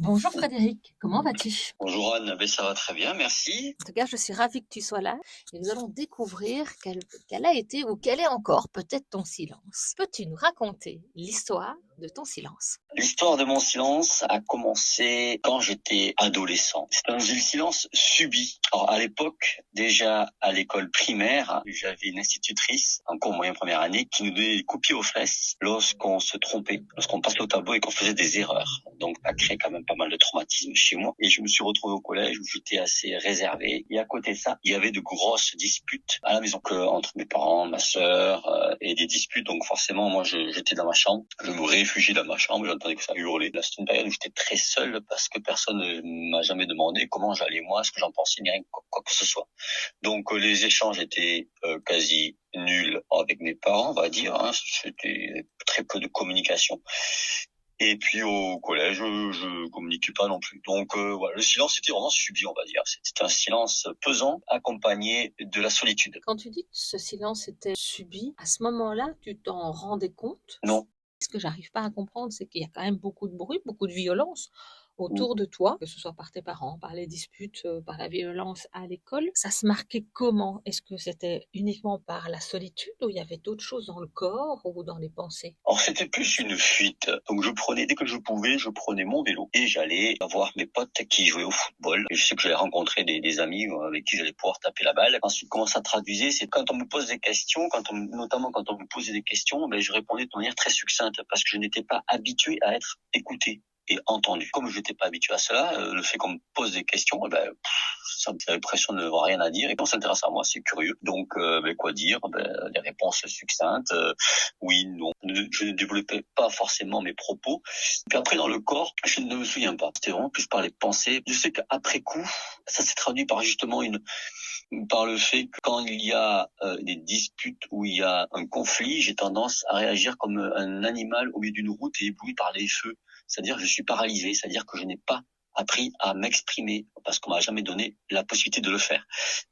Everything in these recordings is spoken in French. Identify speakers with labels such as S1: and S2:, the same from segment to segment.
S1: Bonjour Frédéric, comment vas-tu?
S2: Bonjour Anne, ben ça va très bien, merci.
S1: En tout cas, je suis ravie que tu sois là et nous allons découvrir quel a été ou quel est encore peut-être ton silence. Peux-tu nous raconter l'histoire de ton silence?
S2: L'histoire de mon silence a commencé quand j'étais adolescent. C'est un silence subi. Alors à l'époque, déjà à l'école primaire, j'avais une institutrice, encore moyen première année, qui nous donnait des coups de pied aux fesses lorsqu'on se trompait, lorsqu'on passait au tableau et qu'on faisait des erreurs. Donc ça crée quand même pas mal de traumatisme chez moi. Et je me suis retrouvé au collège où j'étais assez réservé. Et à côté de ça, il y avait de grosses disputes à la maison entre mes parents, ma sœur et des disputes. Donc forcément, moi j'étais dans ma chambre, je me réfugiais dans ma chambre, j'entendais que ça hurlait. Là, c'était une période où j'étais très seul parce que personne ne m'a jamais demandé comment j'allais moi, ce que j'en pensais, ni rien quoi que ce soit. Donc les échanges étaient quasi nuls avec mes parents, on va dire. C'était très peu de communication. Et puis au collège, je communiquais pas non plus. Donc voilà, le silence était vraiment subi, on va dire. C'était un silence pesant, accompagné de la solitude.
S1: Quand tu dis que ce silence était subi, à ce moment-là, tu t'en rendais compte?
S2: Non.
S1: Ce que j'arrive pas à comprendre, c'est qu'il y a quand même beaucoup de bruit, beaucoup de violence autour de toi, que ce soit par tes parents, par les disputes, par la violence à l'école. Ça se marquait comment? Est-ce que c'était uniquement par la solitude ou il y avait d'autres choses dans le corps ou dans les pensées?
S2: Alors c'était plus une fuite. Donc dès que je pouvais, je prenais mon vélo et j'allais voir mes potes qui jouaient au football. Et je sais que j'allais rencontrer des amis avec qui j'allais pouvoir taper la balle. Ensuite, comment ça traduisait, c'est quand on me pose des questions, notamment quand on me posait des questions, je répondais de manière très succincte parce que je n'étais pas habitué à être écouté et entendu. Comme je n'étais pas habitué à cela, le fait qu'on me pose des questions, ça j'ai l'impression de n'avoir rien à dire. Et quand on s'intéresse à moi, c'est curieux. Donc, quoi dire? Des réponses succinctes. Oui, non. Je ne développais pas forcément mes propos. Puis après, dans le corps, je ne me souviens pas. C'était vraiment plus par les pensées. Je sais qu'après coup, ça s'est traduit par justement par le fait que quand il y a des disputes ou il y a un conflit, j'ai tendance à réagir comme un animal au milieu d'une route et ébloui par les feux. C'est-à-dire que je suis paralysé, c'est-à-dire que je n'ai pas appris à m'exprimer parce qu'on m'a jamais donné la possibilité de le faire.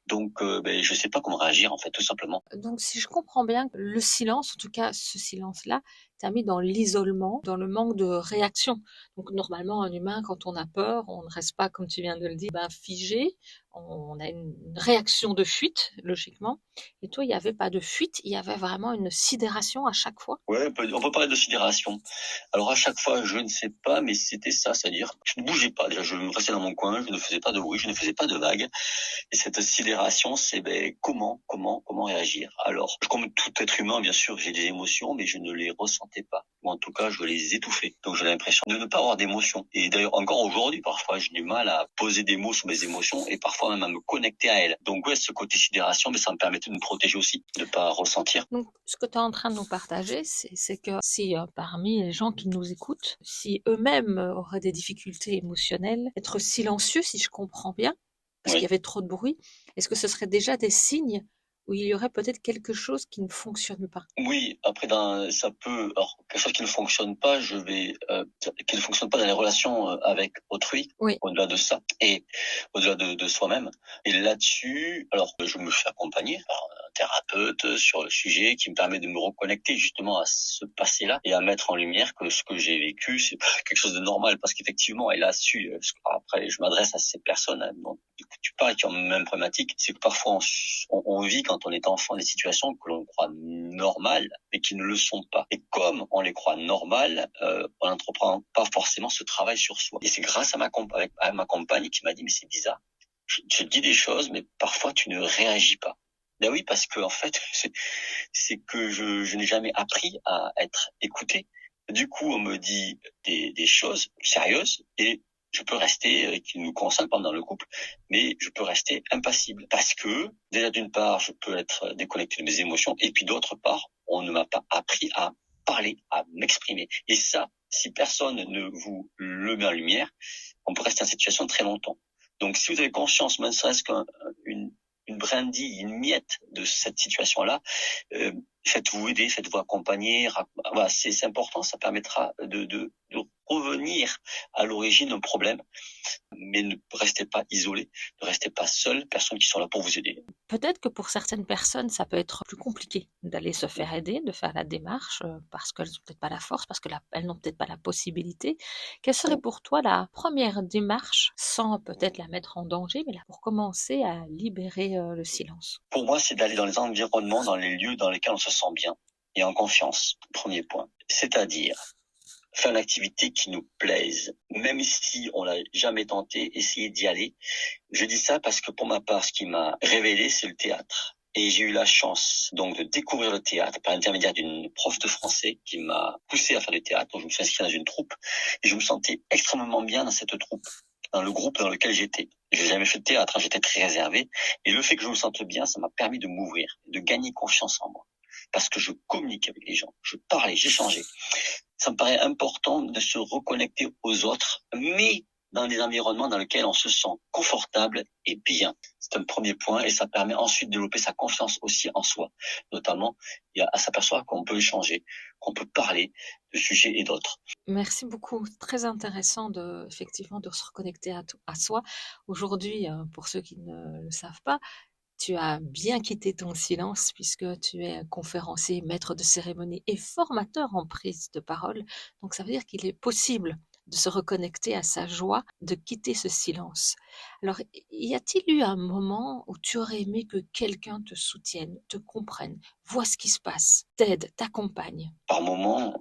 S2: Donc je sais pas comment réagir en fait, tout simplement.
S1: Donc, si je comprends bien, le silence, en tout cas ce silence-là, t'a mis dans l'isolement, dans le manque de réaction. Donc, normalement, un humain, quand on a peur, on ne reste pas, comme tu viens de le dire, figé. On a une réaction de fuite, logiquement. Et toi, il n'y avait pas de fuite, il y avait vraiment une sidération à chaque fois.
S2: Ouais, on peut parler de sidération. Alors à chaque fois, je ne sais pas, mais c'était ça, c'est-à-dire je ne bougeais pas. Déjà, je restais dans mon coin, je ne faisais pas de bruit, je ne faisais pas de vagues. Et cette sidération, c'est comment réagir. Alors, comme tout être humain, bien sûr, j'ai des émotions, mais je ne les ressentais pas. Ou en tout cas, je les étouffais. Donc j'ai l'impression de ne pas avoir d'émotions. Et d'ailleurs, encore aujourd'hui, parfois, j'ai du mal à poser des mots sur mes émotions et parfois même à me connecter à elles. Donc ouais, ce côté sidération, mais ça me permettait de me protéger aussi, de ne pas ressentir.
S1: Donc, ce que tu es en train de nous partager, c'est que si parmi les gens qui nous écoutent, si eux-mêmes auraient des difficultés émotionnelles, être silencieux, si je comprends bien, parce qu'il y
S2: Oui.
S1: avait trop de bruit, est-ce que ce serait déjà des signes où il y aurait peut-être quelque chose qui ne fonctionne pas?
S2: Oui, après ça peut, alors quelque chose qui ne fonctionne pas, qui ne fonctionne pas dans les relations avec autrui,
S1: Oui.
S2: au-delà de ça et au-delà de soi-même. Et là-dessus, alors je me fais accompagner par un thérapeute sur le sujet qui me permet de me reconnecter justement à ce passé-là et à mettre en lumière que ce que j'ai vécu, c'est pas quelque chose de normal parce qu'effectivement, elle a su. Après, je m'adresse à ces personnes dont tu parles qui ont la même problématique, c'est que parfois on vit quand on est enfant des situations que l'on croit normales mais qui ne le sont pas. Et comme on les croit normales, on n'entreprend pas forcément ce travail sur soi. Et c'est grâce à ma compagne qui m'a dit mais c'est bizarre, je te dis des choses mais parfois tu ne réagis pas. Ben oui, parce que en fait, c'est que je n'ai jamais appris à être écouté. Du coup, on me dit des choses sérieuses et je peux rester, qui nous concernent pendant le couple, mais je peux rester impassible parce que déjà d'une part, je peux être déconnecté de mes émotions et puis d'autre part, on ne m'a pas appris à parler, à m'exprimer. Et ça, si personne ne vous le met en lumière, on peut rester en situation très longtemps. Donc, si vous avez conscience, même serait-ce qu'une brindille, une miette de cette situation-là, faites-vous aider, faites-vous accompagner. Voilà, c'est important, ça permettra de revenir à l'origine d'un problème mais ne restez pas isolés, ne restez pas seuls, personnes qui sont là pour vous aider.
S1: Peut-être que pour certaines personnes, ça peut être plus compliqué d'aller se faire aider, de faire la démarche, parce qu'elles ont peut-être pas la force, parce elles n'ont peut-être pas la possibilité. Quelle serait pour toi la première démarche, sans peut-être la mettre en danger, mais là, pour commencer à libérer le silence?
S2: Pour moi, c'est d'aller dans les environnements, dans les lieux dans lesquels on se sent bien et en confiance, premier point. C'est-à-dire faire l'activité qui nous plaise, même si on l'a jamais tenté, essayer d'y aller. Je dis ça parce que pour ma part, ce qui m'a révélé, c'est le théâtre. Et j'ai eu la chance donc de découvrir le théâtre par l'intermédiaire d'une prof de français qui m'a poussé à faire du théâtre. Donc je me suis inscrit dans une troupe et je me sentais extrêmement bien dans cette troupe, dans le groupe dans lequel j'étais. J'ai jamais fait de théâtre, j'étais très réservé. Et le fait que je me sente bien, ça m'a permis de m'ouvrir, de gagner confiance en moi. Parce que je communique avec les gens, je parlais, j'échangeais. Ça me paraît important de se reconnecter aux autres, mais dans des environnements dans lesquels on se sent confortable et bien. C'est un premier point et ça permet ensuite de développer sa confiance aussi en soi. Notamment, à s'apercevoir qu'on peut échanger, qu'on peut parler de sujets et d'autres.
S1: Merci beaucoup. Très intéressant effectivement, de se reconnecter à soi. Aujourd'hui, pour ceux qui ne le savent pas, tu as bien quitté ton silence puisque tu es conférencier, maître de cérémonie et formateur en prise de parole. Donc ça veut dire qu'il est possible de se reconnecter à sa joie, de quitter ce silence. Alors, y a-t-il eu un moment où tu aurais aimé que quelqu'un te soutienne, te comprenne, voit ce qui se passe, t'aide, t'accompagne?
S2: Par moment,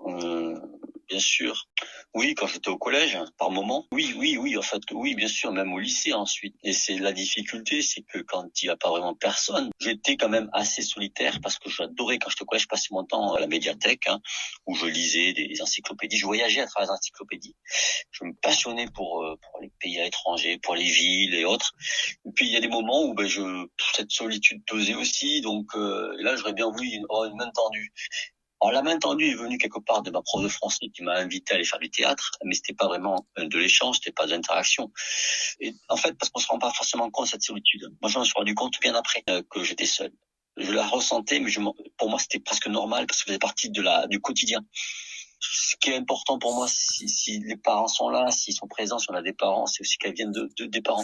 S2: bien sûr. Oui, quand j'étais au collège, par moment. Oui, en fait, oui, bien sûr, même au lycée ensuite. Et c'est la difficulté, c'est que quand il n'y a pas vraiment personne, j'étais quand même assez solitaire parce que j'adorais, quand j'étais au collège, je passais mon temps à la médiathèque, où je lisais des encyclopédies, je voyageais à travers les encyclopédies. Je me passionnais pour les pays à l'étranger, pour les villes et autres. Et puis il y a des moments où cette solitude pesait aussi, donc là j'aurais bien voulu une main tendue. Alors la main tendue est venue quelque part de ma prof de français qui m'a invité à aller faire du théâtre, mais c'était pas vraiment de l'échange, c'était pas de l'interaction. Et en fait, parce qu'on se rend pas forcément compte de cette solitude. Moi, j'en suis rendu compte bien après que j'étais seul. Je la ressentais, mais pour moi, c'était presque normal parce que ça faisait partie du quotidien. Ce qui est important pour moi, si les parents sont là, s'ils sont présents, si on a des parents, c'est aussi qu'elles viennent des parents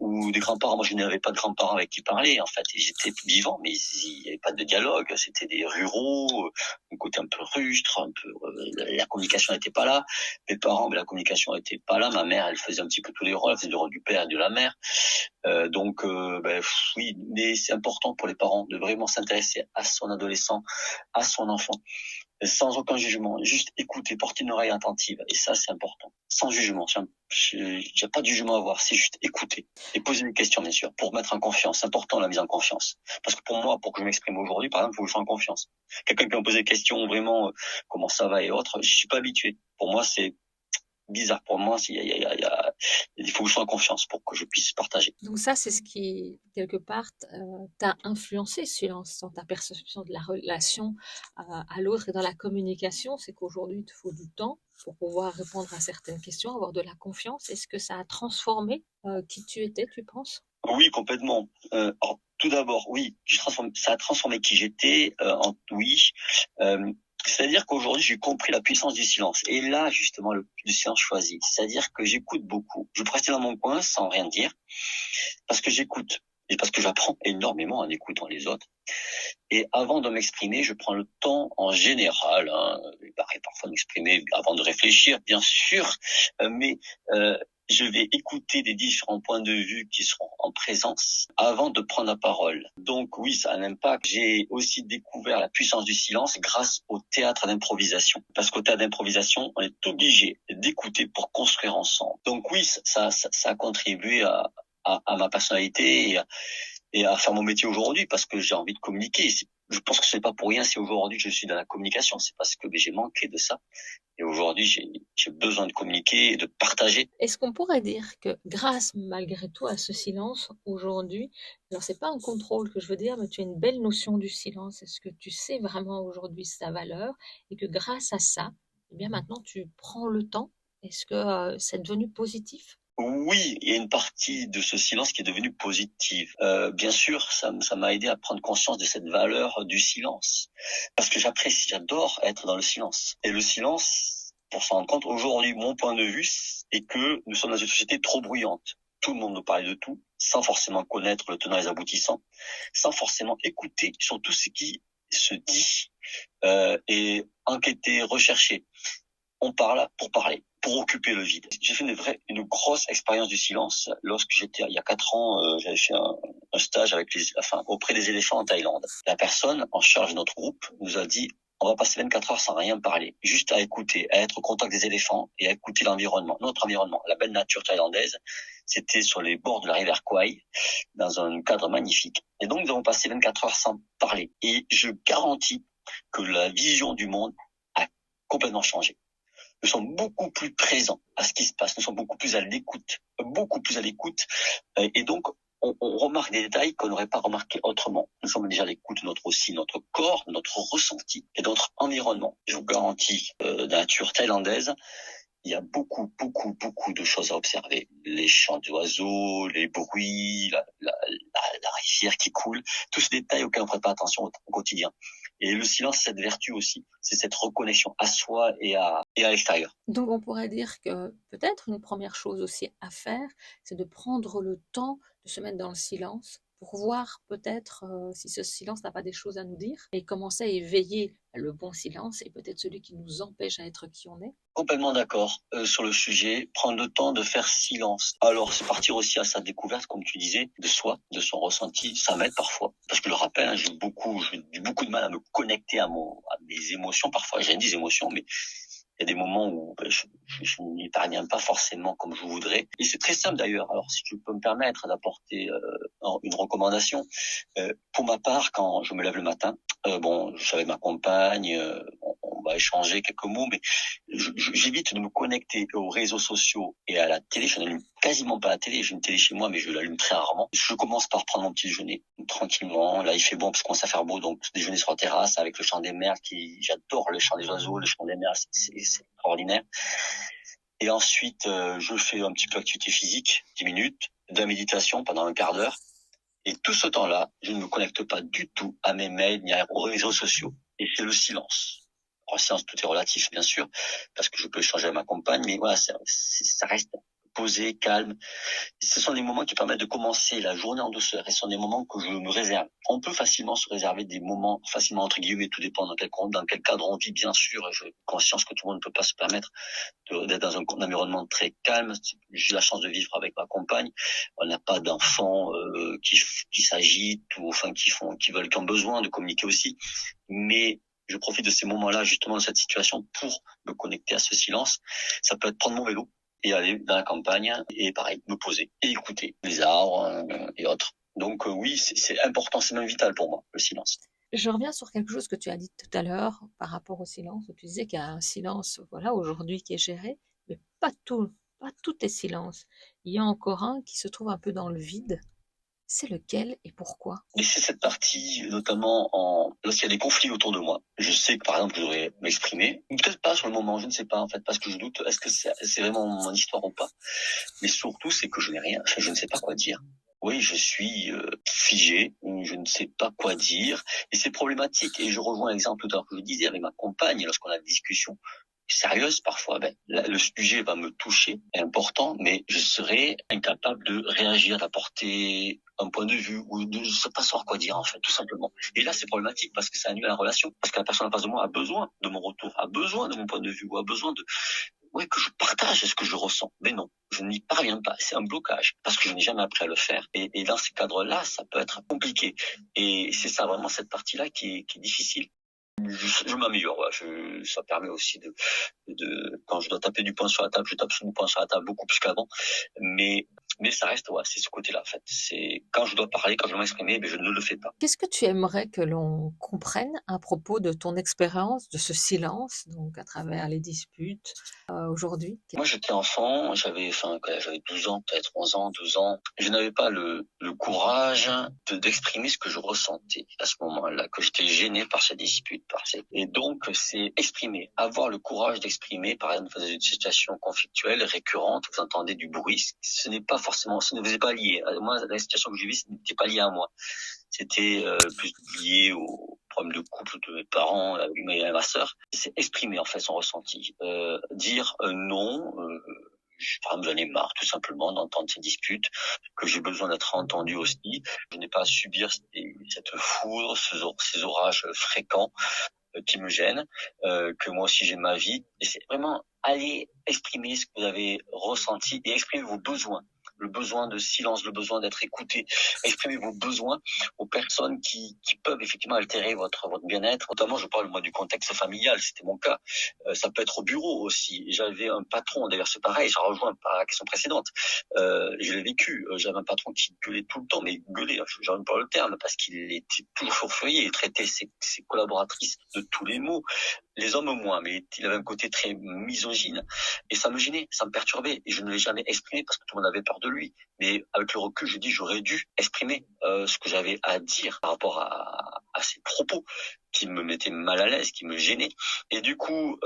S2: ou des grands-parents. Moi, je n'avais pas de grands-parents avec qui parler, en fait. Ils étaient vivants, mais il n'y avait pas de dialogue. C'était des ruraux, un côté un peu rustre, un peu la communication n'était pas là. Mes parents, la communication n'était pas là. Ma mère, elle faisait un petit peu tous les rôles, elle faisait le rôle du père et de la mère. Oui, mais c'est important pour les parents de vraiment s'intéresser à son adolescent, à son enfant, sans aucun jugement, juste écouter, porter une oreille attentive, et ça c'est important, sans jugement. Il n'y a pas de jugement à avoir, c'est juste écouter et poser des questions bien sûr, pour mettre en confiance. C'est important la mise en confiance, parce que pour moi, pour que je m'exprime aujourd'hui, par exemple, il faut que je sois en confiance. Quelqu'un qui me pose des questions vraiment, comment ça va et autres, je suis pas habitué. Pour moi, c'est bizarre. Pour moi, il faut que je sois en confiance pour que je puisse partager.
S1: Donc ça, c'est ce qui, quelque part, t'a influencé silence dans ta perception de la relation à l'autre et dans la communication. C'est qu'aujourd'hui, il te faut du temps pour pouvoir répondre à certaines questions, avoir de la confiance. Est-ce que ça a transformé qui tu étais, tu penses?
S2: Oui, complètement. Alors, tout d'abord, oui, ça a transformé qui j'étais. Oui. C'est-à-dire qu'aujourd'hui, j'ai compris la puissance du silence. Et là, justement, le silence choisi. C'est-à-dire que j'écoute beaucoup. Je peux rester dans mon coin sans rien dire, parce que j'écoute. Et parce que j'apprends énormément en écoutant les autres. Et avant de m'exprimer, je prends le temps en général, il m'arrive parfois de m'exprimer avant de réfléchir, bien sûr, mais je vais écouter des différents points de vue qui seront en présence avant de prendre la parole. Donc oui, ça a un impact. J'ai aussi découvert la puissance du silence grâce au théâtre d'improvisation. Parce qu'au théâtre d'improvisation, on est obligé d'écouter pour construire ensemble. Donc oui, ça a contribué à ma personnalité et à faire mon métier aujourd'hui parce que j'ai envie de communiquer. Je pense que ce n'est pas pour rien si aujourd'hui je suis dans la communication. C'est parce que j'ai manqué de ça. Et aujourd'hui, j'ai besoin de communiquer et de partager.
S1: Est-ce qu'on pourrait dire que grâce, malgré tout, à ce silence, aujourd'hui, alors c'est pas un contrôle que je veux dire, mais tu as une belle notion du silence. Est-ce que tu sais vraiment aujourd'hui sa valeur et que grâce à ça, eh bien maintenant tu prends le temps? Est-ce que c'est devenu positif?
S2: Oui, il y a une partie de ce silence qui est devenue positive. Bien sûr, ça m'a aidé à prendre conscience de cette valeur du silence. Parce que j'adore être dans le silence. Et le silence, pour s'en rendre compte. Aujourd'hui, mon point de vue est que nous sommes dans une société trop bruyante. Tout le monde nous parle de tout, sans forcément connaître le tenant et les aboutissants, sans forcément écouter sur tout ce qui se dit et enquêter, rechercher. On parle pour parler, pour occuper le vide. J'ai fait une grosse expérience du silence lorsque j'étais, il y a 4 ans, j'avais fait un stage auprès des éléphants en Thaïlande. La personne en charge de notre groupe nous a dit, on va passer 24 heures sans rien parler, juste à écouter, à être au contact des éléphants et à écouter l'environnement, notre environnement, la belle nature thaïlandaise. C'était sur les bords de la rivière Kwai, dans un cadre magnifique. Et donc, nous avons passé 24 heures sans parler. Et je garantis que la vision du monde a complètement changé. Nous sommes beaucoup plus présents à ce qui se passe. Nous sommes beaucoup plus à l'écoute. Et donc, on remarque des détails qu'on n'aurait pas remarqués autrement. Nous sommes déjà à l'écoute de notre corps, notre ressenti et de notre environnement. Je vous garantis, dans la nature thaïlandaise, il y a beaucoup de choses à observer. Les chants d'oiseaux, les bruits, la rivière qui coule, tous ces détails auxquels on ne prête pas attention au quotidien. Et le silence, cette vertu aussi, c'est cette reconnexion à soi et à l'extérieur.
S1: Donc on pourrait dire que peut-être une première chose aussi à faire, c'est de prendre le temps de se mettre dans le silence pour voir peut-être si ce silence n'a pas des choses à nous dire et commencer à éveiller le bon silence et peut-être celui qui nous empêche à être qui on est.
S2: Complètement d'accord sur le sujet, prendre le temps de faire silence. Alors c'est partir aussi à sa découverte, comme tu disais, de soi, de son ressenti, ça m'aide parfois. Parce que je le rappelle, j'ai eu beaucoup de mal à me connecter à mes émotions, parfois j'ai des émotions, mais il y a des moments où je n'y parviens pas forcément comme je voudrais. Et c'est très simple d'ailleurs. Alors si tu peux me permettre d'apporter une recommandation, pour ma part, quand je me lève le matin, je suis avec ma compagne, on va échanger quelques mots, mais j'évite de me connecter aux réseaux sociaux et à la télé. Je n'allume quasiment pas la télé. J'ai une télé chez moi, mais je l'allume très rarement. Je commence par prendre mon petit déjeuner tranquillement. Là, il fait bon parce qu'on commence à faire beau, donc déjeuner sur la terrasse avec le chant des mers. J'adore le chant des oiseaux, le chant des mers, c'est extraordinaire. Et ensuite, je fais un petit peu d'activité physique, 10 minutes, de la méditation pendant un quart d'heure. Et tout ce temps-là, je ne me connecte pas du tout à mes mails ni aux réseaux sociaux. Et c'est le silence. En silence, tout est relatif, bien sûr, parce que je peux échanger avec ma compagne, mais voilà, ça reste posé, calme. Ce sont des moments qui permettent de commencer la journée en douceur, et ce sont des moments que je me réserve. On peut facilement se réserver des moments, facilement entre guillemets, tout dépend dans quel cadre on vit, bien sûr. J'ai conscience que tout le monde ne peut pas se permettre d'être dans un environnement très calme. J'ai la chance de vivre avec ma compagne. On n'a pas d'enfants qui s'agitent ou enfin qui ont besoin de communiquer aussi. Mais je profite de ces moments-là, justement, de cette situation pour me connecter à ce silence. Ça peut être prendre mon vélo et aller dans la campagne et pareil, me poser et écouter les arbres et autres. Donc oui, c'est important, c'est même vital pour moi, le silence.
S1: Je reviens sur quelque chose que tu as dit tout à l'heure par rapport au silence. Tu disais qu'il y a un silence, voilà, aujourd'hui qui est géré, mais pas tout est silence. Il y a encore un qui se trouve un peu dans le vide. C'est lequel et pourquoi?
S2: Et c'est cette partie, notamment lorsqu'il y a des conflits autour de moi. Je sais que, par exemple, je devrais m'exprimer. Peut-être pas sur le moment, je ne sais pas, en fait, parce que je doute, est-ce que c'est vraiment mon histoire ou pas? Mais surtout, c'est que je ne sais pas quoi dire. Oui, je suis figé, je ne sais pas quoi dire, et c'est problématique. Et je rejoins l'exemple tout à l'heure que je disais avec ma compagne, lorsqu'on a des discussions sérieuse parfois, le sujet va me toucher, est important, mais je serai incapable de réagir, d'apporter un point de vue ou de ne pas savoir quoi dire en fait, tout simplement. Et là, c'est problématique parce que ça annule la relation, parce que la personne en face de moi a besoin de mon retour, a besoin de mon point de vue, ou a besoin que je partage ce que je ressens. Mais non, je n'y parviens pas. C'est un blocage parce que je n'ai jamais appris à le faire. Et dans ces cadres-là, ça peut être compliqué. Et c'est ça vraiment cette partie-là qui est difficile. Je m'améliore, ça permet aussi de quand je dois taper du poing sur la table, je tape sur du poing sur la table beaucoup plus qu'avant, mais ça reste, c'est ce côté-là, en fait. C'est quand je dois parler, quand je dois m'exprimer, mais je ne le fais pas.
S1: Qu'est-ce que tu aimerais que l'on comprenne à propos de ton expérience, de ce silence, donc à travers les disputes, aujourd'hui?
S2: Moi, j'étais enfant, j'avais 12 ans, peut-être 11 ans, 12 ans. Je n'avais pas le courage d'exprimer ce que je ressentais à ce moment-là, que j'étais gêné par ces disputes, et donc, c'est exprimer, avoir le courage d'exprimer, par exemple, dans une situation conflictuelle, récurrente, vous entendez du bruit, ce n'est pas forcément, ce ne vous est pas lié. Moi, la situation que j'ai vue, ce n'était pas lié à moi. C'était plus lié aux comme de couple de mes parents, ma sœur, c'est exprimer en fait son ressenti, dire non. J'en ai marre tout simplement d'entendre ces disputes, que j'ai besoin d'être entendu aussi. Je n'ai pas à subir cette foudre, ces orages fréquents qui me gênent, que moi aussi j'ai ma vie. Et c'est vraiment aller exprimer ce que vous avez ressenti et exprimer vos besoins. Le besoin de silence, le besoin d'être écouté. Exprimez vos besoins aux personnes qui peuvent effectivement altérer votre bien-être. Notamment, je parle moi du contexte familial, c'était mon cas. Ça peut être au bureau aussi. J'avais un patron, d'ailleurs c'est pareil, ça rejoint par la question précédente. Je l'ai vécu. J'avais un patron qui gueulait tout le temps, mais gueulait, j'en pas le terme, parce qu'il était toujours furieux. Il traitait ses collaboratrices de tous les mots. Les hommes moins, mais il avait un côté très misogyne. Et ça me gênait, ça me perturbait. Et je ne l'ai jamais exprimé parce que tout le monde avait peur de lui. Mais avec le recul, je dis, j'aurais dû exprimer ce que j'avais à dire par rapport à ces propos qui me mettaient mal à l'aise, qui me gênaient. Et du coup,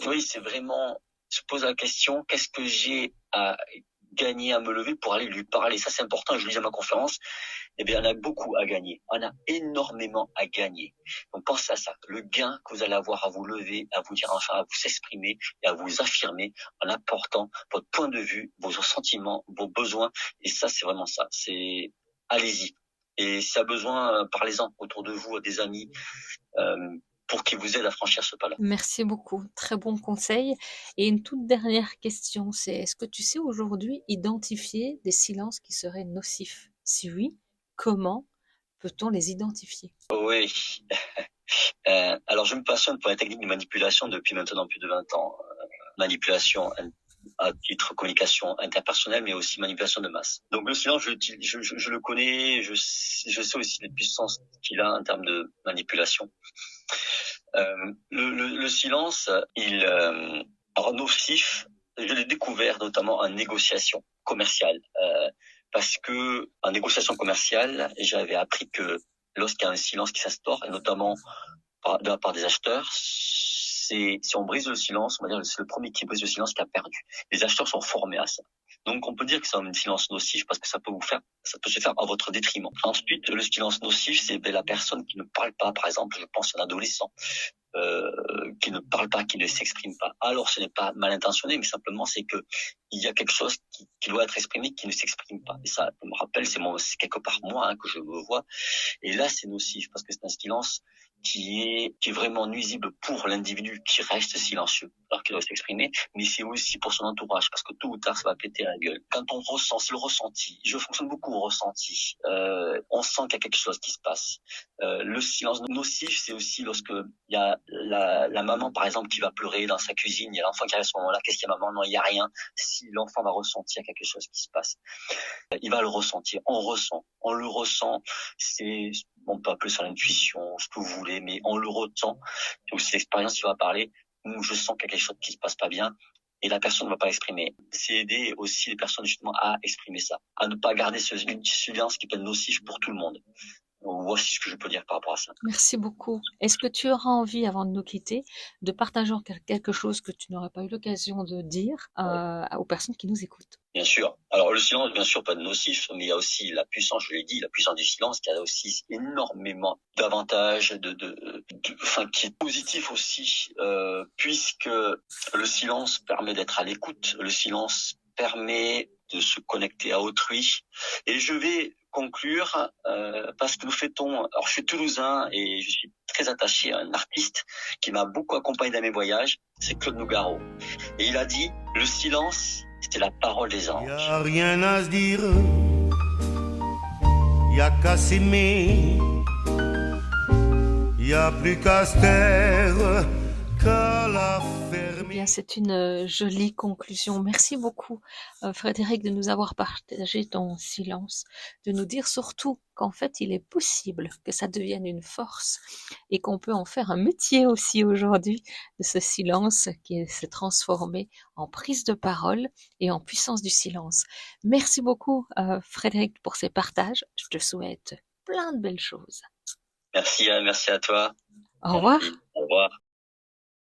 S2: oui, c'est vraiment se poser la question, qu'est-ce que j'ai à gagner à me lever pour aller lui parler? Ça, c'est important. Je le disais à ma conférence. Eh bien, on a beaucoup à gagner. On a énormément à gagner. Donc, pensez à ça. Le gain que vous allez avoir à vous lever, à vous dire enfin, à vous exprimer et à vous affirmer en apportant votre point de vue, vos sentiments, vos besoins. Et ça, c'est vraiment ça. C'est, allez-y. Et si y a besoin, parlez-en autour de vous, à des amis, pour qu'ils vous aident à franchir ce pas-là.
S1: Merci beaucoup, très bon conseil. Et une toute dernière question, c'est est-ce que tu sais aujourd'hui identifier des silences qui seraient nocifs? Si oui, comment peut-on les identifier?
S2: Oui. Alors, je me passionne pour la technique de manipulation depuis maintenant plus de 20 ans. Manipulation à titre communication interpersonnelle, mais aussi manipulation de masse. Donc le silence, je le connais, je sais aussi les puissances qu'il a en termes de manipulation. Le silence, alors nocif, je l'ai découvert notamment en négociation commerciale, parce que en négociation commerciale, j'avais appris que lorsqu'il y a un silence qui s'instaure, et notamment de la part des acheteurs, si on brise le silence, on va dire c'est le premier qui brise le silence qui a perdu. Les acheteurs sont formés à ça. Donc on peut dire que c'est un silence nocif parce que ça peut se faire à votre détriment. Ensuite, le silence nocif, c'est la personne qui ne parle pas, par exemple, je pense à un adolescent, qui ne parle pas, qui ne s'exprime pas. Alors ce n'est pas mal intentionné, mais simplement c'est que il y a quelque chose qui doit être exprimé qui ne s'exprime pas. Et ça me rappelle, c'est quelque part moi que je me vois. Et là c'est nocif parce que c'est un silence qui est vraiment nuisible pour l'individu qui reste silencieux alors qu'il doit s'exprimer, mais c'est aussi pour son entourage parce que tôt ou tard ça va péter à la gueule. Quand on ressent, c'est le ressenti. Je fonctionne beaucoup au ressenti. On sent qu'il y a quelque chose qui se passe. Le silence nocif, c'est aussi lorsque il y a la maman par exemple qui va pleurer dans sa cuisine, il y a l'enfant qui arrive à ce moment-là, qu'est-ce qu'il y a maman? Non, il y a rien. Si l'enfant va ressentir quelque chose qui se passe, il va le ressentir. On le ressent. On peut appeler ça l'intuition, ce que vous voulez, mais on le ressent. C'est aussi l'expérience qui va parler. Où je sens qu'il y a quelque chose qui se passe pas bien et la personne ne va pas l'exprimer. C'est aider aussi les personnes justement à exprimer ça, à ne pas garder ce silence qui peut être nocif pour tout le monde. Voici ce que je peux dire par rapport à ça.
S1: Merci beaucoup. Est-ce que tu auras envie, avant de nous quitter, de partager quelque chose que tu n'aurais pas eu l'occasion de dire aux personnes qui nous écoutent?
S2: Bien sûr. Alors le silence, bien sûr, pas de nocif, mais il y a aussi la puissance, je l'ai dit, la puissance du silence, qui a aussi énormément d'avantages, qui est positif aussi, puisque le silence permet d'être à l'écoute, le silence permet de se connecter à autrui. Et je vais conclure parce que nous fêtons. Alors je suis toulousain et je suis très attaché à un artiste qui m'a beaucoup accompagné dans mes voyages, c'est Claude Nougaro. Et il a dit le silence, c'était la parole des anges.
S3: Y a rien à se dire, y a qu'à s'aimer, y a plus qu'à se taire, qu'à la fermer.
S1: Eh bien, c'est une jolie conclusion. Merci beaucoup, Frédéric, de nous avoir partagé ton silence, de nous dire surtout qu'en fait, il est possible que ça devienne une force et qu'on peut en faire un métier aussi aujourd'hui de ce silence qui s'est transformé en prise de parole et en puissance du silence. Merci beaucoup, Frédéric, pour ces partages. Je te souhaite plein de belles choses.
S2: Merci à toi.
S1: Au revoir.
S2: Au revoir.